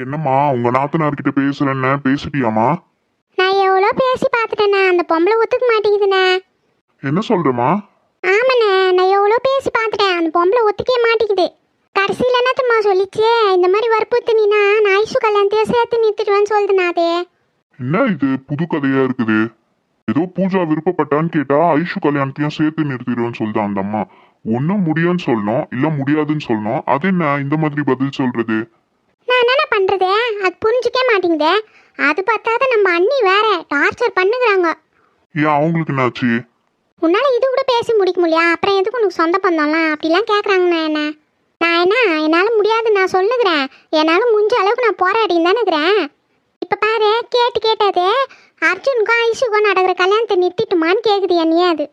என்னம்மா உங்க நாத்தனார்கிட்ட பேசுறேன்னு பேசிட்டியாமா? நான் எவ்வளோ பேசி பார்த்துட்டேண்ணே, அந்த பொம்பளை ஒத்துக்க மாட்டேங்குதுண்ணே. என்ன சொல்றமா? ஆமாண்ணே, நான் எவ்வளோ பேசி பார்த்துட்டேன், அந்த பொம்பளை ஒத்துக்கவே மாட்டேங்குது. கடைசியில் என்னத்தம்மா சொல்லிச்சு, இந்த மாதிரி வற்புறுத்தினா நான் ஐஷு கல்யாணத்தையே சேர்த்து நிறுத்திடுவேன்னு சொல்லுதுண்ணா. அதே என்ன இது புது கதையா இருக்குது? ஏதோ பூஜா விருப்பப்பட்டான்னு கேட்டா ஐஷு கல்யாணத்தையும் சேர்த்து நிறுத்திடுவேன்னு சொல்லுது அந்த அம்மா. ஒன்னும் முடியும்னு சொல்லணும், இல்ல முடியாதுன்னு சொல்லணும். அது என்ன இந்த மாதிரி பதில் சொல்றது? நான் என்னென்ன பண்ணுறது, அது புரிஞ்சிக்க மாட்டேங்குதே. அது பார்த்தாத நம்ம அண்ணி வேற டார்ச்சர் பண்ணுகிறாங்க. ஏன் அவங்களுக்கு என்னாச்சு? உன்னால் இது கூட பேசி முடிக்க முடியா, அப்புறம் எதுக்கு உனக்கு சொந்த பந்தம்லாம் அப்படிலாம் கேட்குறாங்கண்ணா. என்ன என்னால் முடியாது நான் சொல்லுகிறேன். என்னால் முடிஞ்ச அளவுக்கு நான் போராடின்னு தானே இருக்கிறேன். இப்போ பாரு, கேட்டது அர்ஜுனுக்கும் ஐஷுக்கும் நடக்கிற கல்யாணத்தை நிறுத்திட்டுமான்னு கேட்குது என்னையே. அது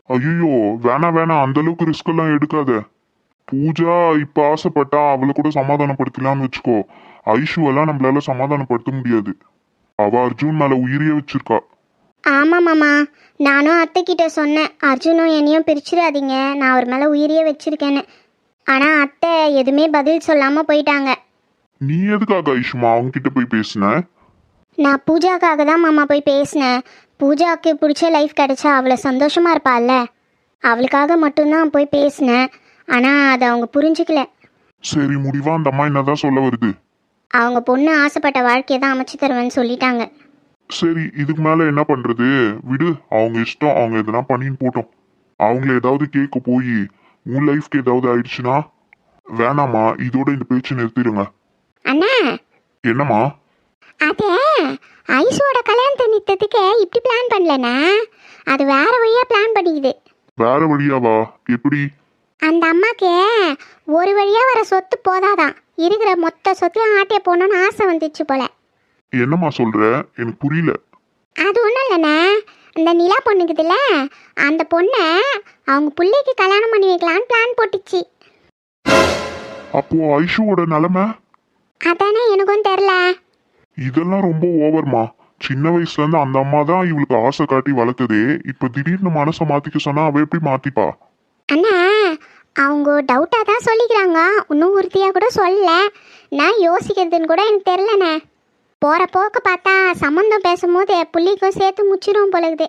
ஐயோ வேணாம் அந்த அளவுக்கு ரிஸ்க் எல்லாம் எடுக்காத. பூஜா இப்ப ஆசைப்பட்டா அவளை கூட சமாதானப்படுத்தலாம்னு வச்சுக்கோ. ஐஷுவெல்லாம் நம்மளால சமாதானப்படுத்த முடியாது. அவ அர்ஜுன் மேல உயிரியே வச்சிருக்கா. ஆமாம் மாமா, நானும் அத்தைக்கிட்ட சொன்னேன், அர்ஜுனும் என்னையும் பிரிச்சிடாதீங்க, நான் அவர் மேலே உயிரியே வச்சிருக்கேன்னு. ஆனால் அத்தை எதுவுமே பதில் சொல்லாமல் போயிட்டாங்க. நீ எதுக்காக ஐஷுமா அவங்க கிட்ட போய் பேசின? நான் பூஜாக்காக தான் மாமா போய் பேசினேன். பூஜாவுக்கு பிடிச்ச லைஃப் கிடைச்சா அவளை சந்தோஷமாக இருப்பாள்ல, அவளுக்காக மட்டும்தான் போய் பேசினேன். ஆனால் அதை அவங்க புரிஞ்சுக்கல. சரி முடிவா அந்த அம்மா என்னதான் சொல்ல வருது? அவங்க பொண்ணு ஆசைப்பட்ட வாழ்க்கையை தான் அமைச்சு தருவேன்னு சொல்லிட்டாங்க. சரி இதுக்கு மேல என்ன பண்றது? விடு, அவங்க இஷ்டம். அவங்க எதனா பண்ணின்னு போட்டோம். அவங்கள ஏதாவது கேட்க போய் உன் லைஃப்க்கு ஏதாவது ஆயிடுச்சுன்னா வேணாமா, இதோட இந்த பேச்சு நிறுத்திடுங்க. அண்ணா, என்னம்மா? அது ஐஷோட கல்யாணத்தை நிறுத்தத்துக்கு இப்படி பிளான் பண்ணலண்ணா, அது வேற வழியாக பிளான் பண்ணிக்குது. வேற வழியாவா? எப்படி? அந்த அம்மாக்கு ஒரு வழியாக வர சொத்து போதாதான், இருக்கிற மொத்த சொத்தையும் ஆட்டே போகணுன்னு ஆசை வந்துச்சு போல. என்னம்மா சொல்ற? எனக்கு புரியல. அது ஒன்றும் இல்லைண்ணே, இந்த நிலா பொண்ணுக்குதுல்ல, அந்த பொண்ணை அவங்க பிள்ளைக்கு கல்யாணம் பண்ணி வைக்கலான்னு பிளான் போட்டுச்சு. அப்போ ஐஷுவோட நிலைமை? அதானே எனக்கும் தெரில. இதெல்லாம் ரொம்ப ஓவர்மா. சின்ன வயசுல இருந்து அந்த அம்மா தான் இவளுக்கு ஆசை காட்டி வளர்த்ததே. இப்ப திடீர்னு மனசை மாத்திக்க சொன்னா அவ எப்படி மாத்திப்பா? அண்ணா, அவங்க டவுட்டாக தான் சொல்லிக்கிறாங்க, இன்னும் உறுதியாக கூட சொல்லல. நான் யோசிக்கிறதுன்னு கூட எனக்கு தெரிலண்ணே. போகிற போக்கு பார்த்தா சம்மந்தம் பேசும்போது புள்ளிக்கும் சேர்த்து முச்சிடும் போலகுது.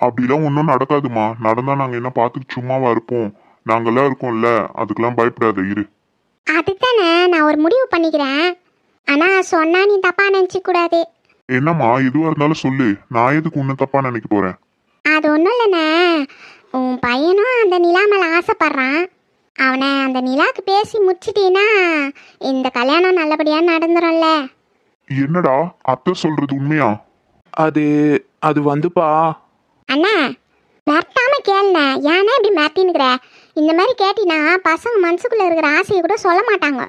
அப்படிலாம் ஒன்றும் நடக்காதுமா. நடந்தா நாங்க என்ன பார்த்துட்டு சும்மாவா இருப்போம்? நாங்கெல்லாம் இருக்கோம்ல, அதுக்கெல்லாம் பயப்படாத இரு. அதுதானே நான் ஒரு முடிவு பண்ணிக்கிறேன். ஆனால் சொன்னா நீ தப்பாக நினச்சிக்கூடாது. என்னம்மா எதுவா இருந்தாலும் சொல்லு. நான் எதுக்கு உன்னை தப்பா நினைக்க போறேன்? அது ஒன்றும் இல்லைண்ணே, உன் பையனும் அந்த நிலா மேலே ஆசைப்பட்றான். அவனை அந்த நிலாவுக்கு பேசி முடிச்சிட்டீன்னா இந்த கல்யாணம் நல்லபடியாக நடந்துடும்ல. என்னடா அத்தை சொல்றது உண்மையா? அது வந்துப்பா. அண்ணா, மிரட்டாம கேளுண்ணே. ஏன்னா இப்படி மிரட்டின்னுக்குற? இந்த மாதிரி கேட்டினா பசங்க மனசுக்குள்ளே இருக்கிற ஆசையை கூட சொல்ல மாட்டாங்க.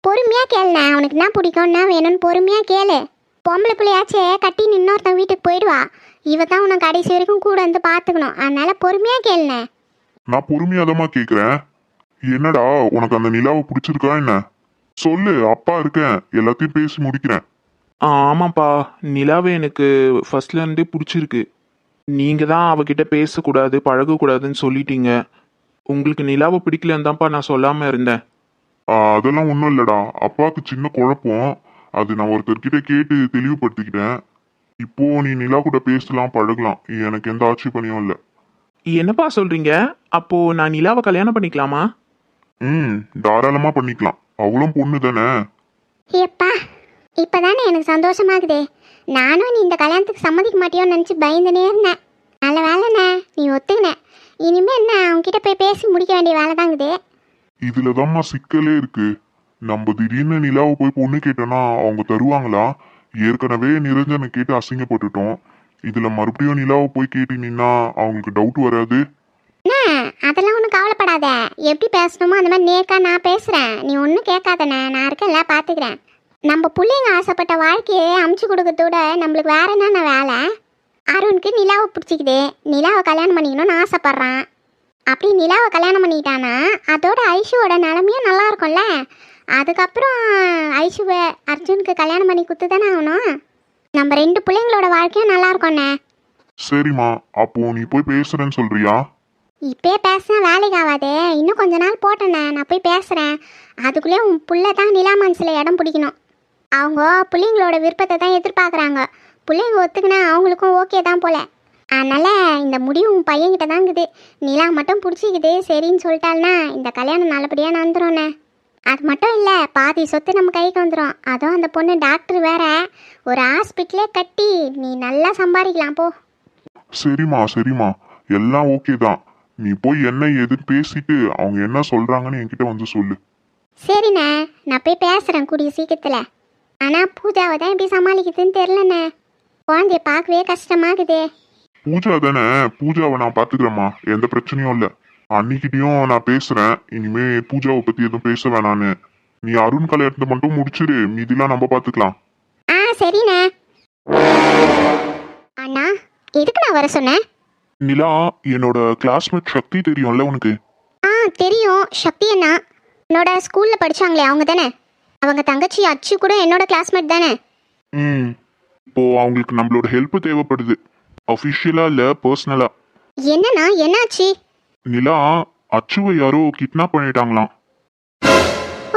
பொறுமையாக கேளுண்ணே. அவனுக்கு என்ன பிடிக்கும்னா வேணும்னு பொறுமையாக கேளு. பொம்பளை பிள்ளையாச்சே கட்டி இன்னொருத்தன் வீட்டுக்கு போயிடுவா. இவ தான் உனக்கு கடைசி வரைக்கும் கூட வந்து பார்த்துக்கணும். அதனால பொறுமையாக கேளுண்ணே. நான் பொறுமையாதமா கேக்குறேன். என்னடா உனக்கு அந்த நிலாவை பிடிச்சிருக்கா என்ன? சொல்லு, அப்பா இருக்கேன், எல்லாத்தையும் பேசி முடிக்கிறேன். ஆமாப்பா, நிலாவை எனக்கு ஃபர்ஸ்ட்ல இருந்தே பிடிச்சிருக்கு. நீங்க தான் அவகிட்ட பேசக்கூடாது பழகக்கூடாதுன்னு சொல்லிட்டீங்க. உங்களுக்கு நிலாவை பிடிக்கலன்னு தான்ப்பா நான் சொல்லாம இருந்தேன். அதெல்லாம் ஒன்றும் இல்லடா. அப்பாவுக்கு சின்ன குழப்பம். அது நான் ஒருத்தர்கிட்ட கேட்டு தெளிவுபடுத்திக்கிட்டேன். இப்போ நீ நிலா கூட பேசலாம், பழகலாம். எனக்கு எந்த ஆட்சேபனையும் இல்லை. என்னப்பா சொல்றீங்க? அப்போ நான் நிலாவை கல்யாணம் பண்ணிக்கலாமா? தாராளமா பண்ணிக்கலாம். அவளும் பொண்ணு தானே. ஏப்பா, இப்போ தானே எனக்கு சந்தோஷமாகுதே. நானும் நீ இந்த கல்யாணத்துக்கு சம்மதிக்க மாட்டியோன்னு நினச்சி பயந்துனே இருந்தேன். நல்ல வேலைண்ணே, நீ ஒத்துக்கின. இனிமேல் என்ன, அவங்ககிட்ட போய் பேசி முடிக்க வேண்டிய வேலை தாங்குது. இதுலதாம்மா சிக்கலே இருக்கு. நம்ம திடீர்னு நிலாவை போய் பொண்ணு கேட்டோம்னா அவங்க தருவாங்களா? ஏற்கனவே நிரஞ்சனை கேட்டு அசிங்கப்பட்டுட்டோம். இதுல மறுபடியும் நிலாவை போய் கேட்டீங்கன்னா அவங்களுக்கு டவுட் வராது? அண்ணா, அதெல்லாம் ஒன்றும் கவலைப்படாத. எப்படி பேசணுமோ அந்த மாதிரி நேக்கா நான் பேசுகிறேன். நீ ஒன்றும் கேட்காதண்ணே, நான் இருக்கேன்ல, பார்த்துக்கிறேன். நம்ம பிள்ளைங்க ஆசைப்பட்ட வாழ்க்கையை அமைச்சு கொடுக்கறதோட நம்மளுக்கு வேற என்னென்ன வேலை? அருணுக்கு நிலாவை பிடிச்சிக்குது, நிலாவை கல்யாணம் பண்ணிக்கணும்னு ஆசைப்பட்றான். அப்படி நிலாவை கல்யாணம் பண்ணிக்கிட்டானா அதோட ஐஷுவோட நிலமையும் நல்லா இருக்கும்ல. அதுக்கப்புறம் ஐஷுவை அர்ஜுனுக்கு கல்யாணம் பண்ணி குத்து தானே ஆகணும். நம்ம ரெண்டு பிள்ளைங்களோட வாழ்க்கையும் நல்லா இருக்கும்ண்ணே. சரிம்மா, அப்போ நீ போய் பேசுறேன்னு சொல்றியா? இப்பே பேசினா வேலைக்கு ஆகாதே. இன்னும் கொஞ்ச நாள் போட்டேண்ணே, நான் போய் பேசுகிறேன். அதுக்குள்ளே உன் புள்ள தான் நிலா மனசில் இடம் பிடிக்கணும். அவங்க பிள்ளைங்களோட விருப்பத்தை தான் எதிர்பார்க்குறாங்க. பிள்ளைங்க ஒத்துக்குனா அவங்களுக்கும் ஓகே தான் போல. அதனால் இந்த முடிவு உன் பையன்கிட்ட தான் இருக்குது. நிலா மட்டும் பிடிச்சிக்குது சரின்னு சொல்லிட்டாள்னா இந்த கல்யாணம் நல்லபடியாக நடந்துரும்ண்ணே. அது மட்டும் இல்லை, பாதி சொத்து நம்ம கைக்கு வந்துடும். அதுவும் அந்த பொண்ணு டாக்டர் வேற, ஒரு ஹாஸ்பிட்டலே கட்டி நீ நல்லா சம்பாதிக்கலாம் போ. சரிம்மா சரிம்மா, எல்லாம் ஓகே தான். நீ போய் என்ன ஏதுன்னு பேசிட்டு அவங்க என்ன சொல்றாங்கன்னு என்கிட்ட வந்து சொல்லு. சரிண்ணே, நான் போய் பேசுகிறேன் கூடிய சீக்கிரத்தில். ஆனால் பூஜாவை தான் எப்படி சமாளிக்குதுன்னு தெரிலண்ணே. குழந்தைய பார்க்கவே கஷ்டமாகுதே. பூஜா தானே, பூஜாவை நான் பாத்துக்கிறேம்மா, எந்த பிரச்சனையும் இல்லை. அன்னிக்கிட்டையும் நான் பேசுறேன். இனிமே பூஜாவை பத்தி எதுவும் பேச வேணான்னு. நீ அருண் கல்யாணத்தை மட்டும் முடிச்சிரு, மீதிலாம் நம்ம பாத்துக்கலாம். ஆ சரிண்ணே. அண்ணா, எதுக்கு நான் வர சொன்னேன்? நிலா, என்னோட கிளாஸ்மேட் சக்தி தெரியும்ல உனக்கு? ஆ தெரியும், சக்தி அண்ணா. என்னோட ஸ்கூலில் படித்தாங்களே அவங்க தானே? அவங்க தங்கச்சி அச்சு கூட என்னோட கிளாஸ்மேட் தானே? இப்போ அவங்களுக்கு நம்மளோட ஹெல்ப் தேவைப்படுது. அஃபிஷியலா இல்ல, பர்சனலா. என்னண்ணா, என்னாச்சு? நிலா, அச்சுவை யாரோ கிட்னாப் பண்ணிட்டாங்களாம்.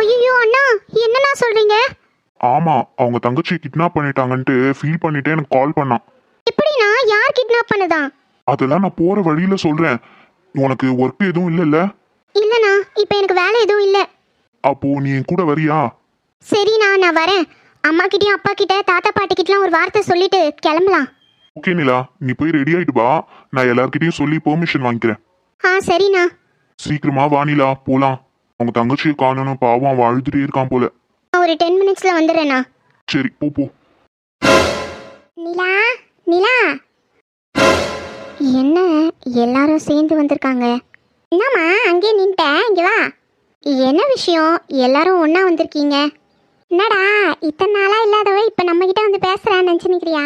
ஐயோ அண்ணா, என்னண்ணா சொல்றீங்க? ஆமா, அவங்க தங்கச்சியை கிட்னாப் பண்ணிட்டாங்கன்ட்டு ஃபீல் பண்ணிட்டே எனக்கு கால் பண்ணான். எப்படிண்ணா, யார் கிட்னாப் பண்ணுதா? அதெல்லாம் நான் போற வழியில சொல்றேன். உனக்கு ஒர்க் எதுவும் இல்லைல்ல? இல்லண்ணா, இப்போ எனக்கு வேலை எதுவும் இல்லை. அப்போ நீ என் கூட வரியா? சரிண்ணா, நான் வரேன். அம்மா கிட்டயும் அப்பா கிட்ட தாத்தா பாட்டி கிட்டலாம் ஒரு வார்த்தை சொல்லிட்டு கிளம்பலாம். ஓகே நிலா, நீ போய் ரெடி ஆயிட்டு வா. நான் எல்லார்கிட்டயும் சொல்லி பெர்மிஷன் வாங்கிக்கிறேன். ஆ சரிண்ணா. சீக்கிரமா வா நிலா, போலாம். அவங்க தங்கச்சியை காணணும், பாவம் அவன் அழுதுட்டே இருக்கான் போல. நான் ஒரு 10 மினிட்ஸில் வந்துடுறேண்ணா. சரி போ போ. நிலா, நிலா. என்ன எல்லாரும் சேர்ந்து வந்திருக்காங்க? என்னம்மா அங்கேயே நின்ட்டேன், இங்கே வா. என்ன விஷயம், எல்லாரும் ஒன்றா வந்திருக்கீங்க? என்னடா இத்தனை நாளாக இல்லாதவ இப்போ நம்மக்கிட்ட வந்து பேசுகிறான்னு நினச்சினிக்கிறியா?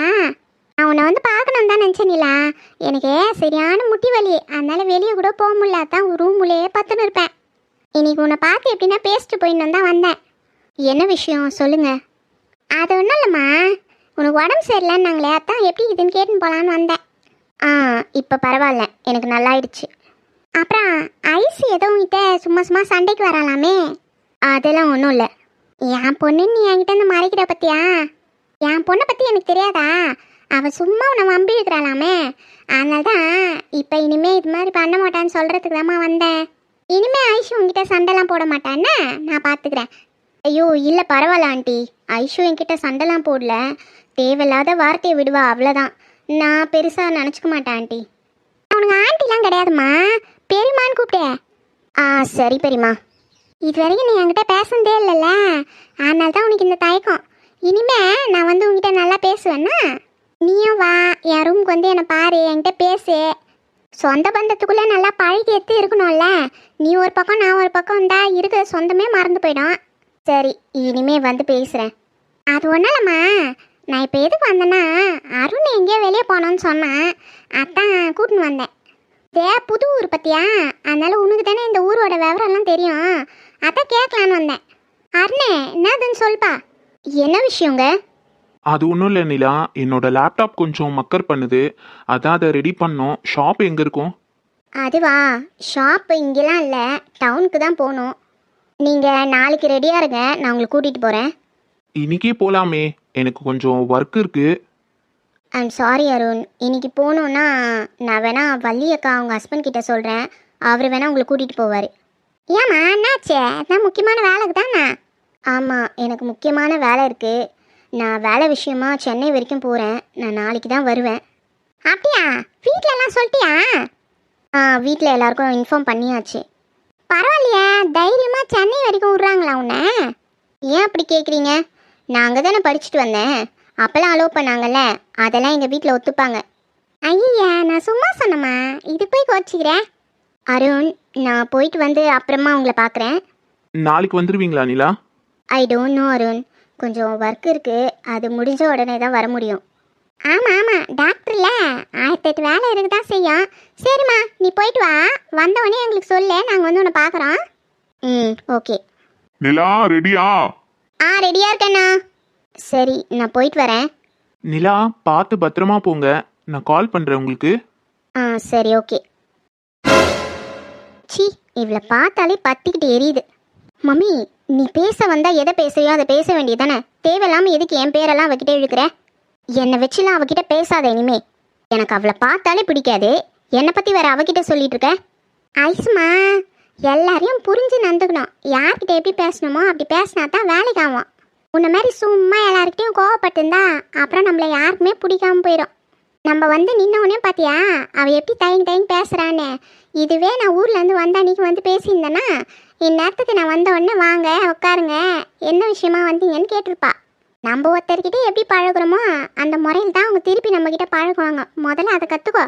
நான் உன்னை வந்து பார்க்கணும் தான் நினச்சேனிலா. எனக்கு சரியான முட்டி வலி, அதனால வெளியே கூட போக முடியல. தான் ரூமுலேயே பத்துன்னு இருப்பேன். இன்னைக்கு உன்னை பார்த்து எப்படின்னா பேசிட்டு போயின்னு தான் வந்தேன். என்ன விஷயம் சொல்லுங்க. அது ஒன்றும் இல்லைம்மா, உனக்கு உடம்பு சரியில்லைன்னாங்களே, அதான் எப்படி இதுன்னு கேட்டுன்னு போகலான்னு வந்தேன். ஆ இப்போ பரவாயில்ல, எனக்கு நல்லாயிடுச்சு. அப்புறம் ஐஸ் ஏதோ உங்ககிட்ட சும்மா சும்மா சண்டைக்கு வராலாமே? அதெல்லாம் ஒன்றும் இல்லை. என் பொண்ணு நீ என்கிட்ட வந்து மறைக்கிற பற்றியா? என் பொண்ணை பற்றி எனக்கு தெரியாதா? அவள் சும்மா உன்னை வம்பி இருக்கிறாளாமே, அதனால தான் இப்போ இனிமேல் இது மாதிரி பண்ண மாட்டான்னு சொல்கிறதுக்கு தாம்மா வந்தேன். இனிமேல் ஐஷு உங்ககிட்ட சண்டைலாம் போட மாட்டான்னு நான் பார்த்துக்கிறேன். ஐயோ இல்லை பரவாயில்ல ஆண்டி, ஐஷு என்கிட்ட சண்டைலாம் போடல. தேவையில்லாத வார்த்தையை விடுவா, அவ்வளோதான். நான் பெருசாக நினச்சிக்க மாட்டேன் ஆண்டி. அவனுக்கு ஆண்டிலாம் கிடையாதும்மா, பெரியம்மான்னு கூப்பிட்டே. ஆ சரி பெரியம்மா. இது வரைக்கும் நீ என்கிட்ட பேசுனதே இல்லைல்ல, அதனால தான் உனக்கு இந்த தயக்கம். இனிமே நான் வந்து உங்ககிட்ட நல்லா பேசுவேன்னா நீயும் வா, என் ரூமுக்கு வந்து என்னை பாரு, என்கிட்ட பேசு. சொந்த பந்தத்துக்குள்ளே நல்லா பழகி எடுத்து இருக்கணும்ல. நீ ஒரு பக்கம் நான் ஒரு பக்கம் இருந்தால் இருக்கிற சொந்தமே மறந்து போயிடும். சரி, இனிமே வந்து பேசுகிறேன். அது ஒன்றும் இல்லைம்மா, நான் இப்போ எதுக்கு வந்தேன்னா அருண் எங்கேயோ வெளியே போனோன்னு சொன்னான், அதான் கூட்டின்னு வந்தேன். இதே புது ஊர் பற்றியா, அதனால உனக்கு தானே இந்த ஊரோட விவரம்லாம் தெரியும், அதான் கேட்கலான்னு வந்தேன். அருணே என்னதுன்னு சொல்ப்பா. என்ன விஷயங்க? அது ஒன்றும் இல்லை நிலா, என்னோட லேப்டாப் கொஞ்சம் மக்கர் பண்ணுது, அதான் அதை ரெடி பண்ணோம். ஷாப் எங்கே இருக்கும்? அதுவா, ஷாப்பு இங்கெல்லாம் இல்லை, டவுனுக்கு தான் போகணும். நீங்கள் நாளைக்கு ரெடியாக இருங்க, நான் உங்களை கூட்டிகிட்டு போகிறேன். இன்னைக்கே போகலாமே, எனக்கு கொஞ்சம் ஒர்க் இருக்குது. ஐம் சாரி அருண், இன்னைக்கு போகணுன்னா நான் வேணா வள்ளி அக்கா அவங்க ஹஸ்பண்ட் கிட்ட சொல்கிறேன், அவர் வேணா உங்களை கூட்டிகிட்டு போவார். ஏம்மா என்னாச்சே? அதான் முக்கியமான வேலைக்கு தானே? ஆமாம், எனக்கு முக்கியமான வேலை இருக்குது. நான் வேலை விஷயமா சென்னை வரைக்கும் போகிறேன். நான் நாளைக்கு தான் வருவேன். அப்படியா? வீட்டிலலாம் சொல்லிட்டியா? ஆ வீட்டில் எல்லாருக்கும் இன்ஃபார்ம் பண்ணியாச்சு. பரவாயில்லையா, தைரியமாக சென்னை வரைக்கும் விட்றாங்களா உன்னை? ஏன் அப்படி கேட்குறீங்க? நான் அங்கே தானே படிச்சுட்டு வந்தேன், அப்போல்லாம் அலோவ் பண்ணாங்கல்ல, அதெல்லாம் எங்கள் வீட்டில் ஒத்துப்பாங்க. ஐயா நான் சும்மா சொன்னம்மா, இது போய் கோச்சிக்கிறேன். அருண், நான் போயிட்டு வந்து அப்புறமா உங்களை பார்க்குறேன். நாளைக்கு வந்துடுவீங்களா நிலா? ஐ டோன்ட் நோ அருண், கொஞ்சம் ஒர்க் இருக்குது, அது முடிஞ்ச உடனே தான் வர முடியும். ஆமாம் ஆமாம், டாக்டர்ல 1008 வேலை இருக்கு தான் செய்யும். சரிம்மா நீ போயிட்டு வா, வந்தவொடனே எங்களுக்கு சொல்லு, நாங்கள் வந்து உன்னை பார்க்குறோம். ம் ஓகே. நிலா ரெடியா? ஆ ரெடியாக இருக்கேண்ணா. சரி நான் போயிட்டு வரேன். நிலா பார்த்து பத்திரமா போங்க, நான் கால் பண்ணுறேன் உங்களுக்கு. ஆ சரி ஓகே. சி இவளை பார்த்தாலே பத்திக்கிட்டு எரியுது. மம்மி நீ பேச வந்தா எதை பேசுறியோ அதை பேச வேண்டியதானே. தேவையில்லாம எதுக்கு என் பேரெல்லாம் அவகிட்ட இழுக்கிற? என்னை வச்சுலாம் அவகிட்ட பேசாத இனிமே. எனக்கு அவளை பார்த்தாலே பிடிக்காது. என்னை பற்றி வேற அவகிட்ட சொல்லிட்டு இருக்க. ஐசுமா, எல்லாரையும் புரிஞ்சு நடந்துக்கணும். யார்கிட்ட எப்படி பேசணுமோ அப்படி பேசினா தான் வேலைக்கு ஆகும். உன்ன மாதிரி சும்மா எல்லாருக்கிட்டையும் கோவப்பட்டிருந்தா அப்புறம் நம்மளை யாருக்குமே பிடிக்காம போயிடும். நம்ம வந்து நின்னவுடனே பார்த்தியா அவள் எப்படி தயங்கி தயங்கி பேசுகிறான்னு. இதுவே நான் ஊர்லேருந்து வந்த அன்றைக்கி வந்து பேசியிருந்தேன்னா இந்நேரத்துக்கு நான் வந்த உடனே வாங்க உட்காருங்க என்ன விஷயமா வந்தீங்கன்னு கேட்டிருப்பா. நம்ம ஒருத்தர்கிட்ட எப்படி பழகுறோமோ அந்த முறையில் தான் அவங்க திருப்பி நம்மக்கிட்ட பழகுவாங்க. முதல்ல அதை கற்றுக்கோ.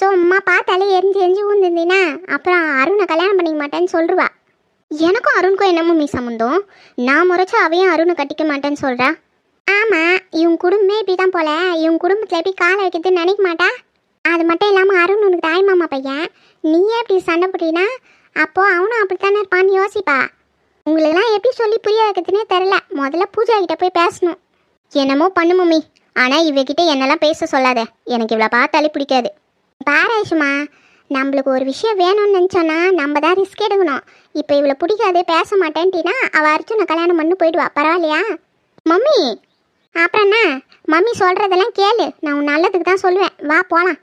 சும்மா பார்த்தாலே எரிஞ்சு ஊந்துருந்தீங்கன்னா அப்புறம் அருணை கல்யாணம் பண்ணிக்க மாட்டேன்னு சொல்லுவா. எனக்கும் அருணுக்கும் என்னமோ சம்மந்தம்? நான் முறைச்சா அவையும் அருணை கட்டிக்க மாட்டேன்னு சொல்கிறா. ஆமாம், இவங்க குடும்பமே இப்படி தான் போல. இவங்க குடும்பத்தில் எப்படி காலை வைக்கிறதுன்னு நினைக்க மாட்டா. அது மட்டும் இல்லாமல் அருண் உனக்கு தாய் மாமா பையன். நீயே இப்படி சண்டை போட்டினா அப்போது அவனும் அப்படித்தானே இருப்பான்னு யோசிப்பா. உங்களுக்கெல்லாம் எப்படி சொல்லி புரிய வைக்கிறதுனே தெரில. முதல்ல பூஜா கிட்ட போய் பேசணும். என்னமோ பண்ணு மம்மி, ஆனால் இவகிட்ட என்னெல்லாம் பேச சொல்லாத. எனக்கு இவ்வளோ பார்த்தாலே பிடிக்காது. பாராயுஷுமா, நம்மளுக்கு ஒரு விஷயம் வேணும்னு நினச்சோன்னா நம்ம தான் ரிஸ்க் எடுக்கணும். இப்போ இவ்வளோ பிடிக்காது பேச மாட்டேன்ட்டினா அவள் அர்ஜுனை கல்யாணம் பண்ணி போயிடுவா. பரவாயில்லையா மம்மி? அப்புறம் என்ன, மம்மி சொல்கிறதெல்லாம் கேளு. நான் உன் நல்லதுக்கு தான் சொல்லுவேன். வா போகலாம்.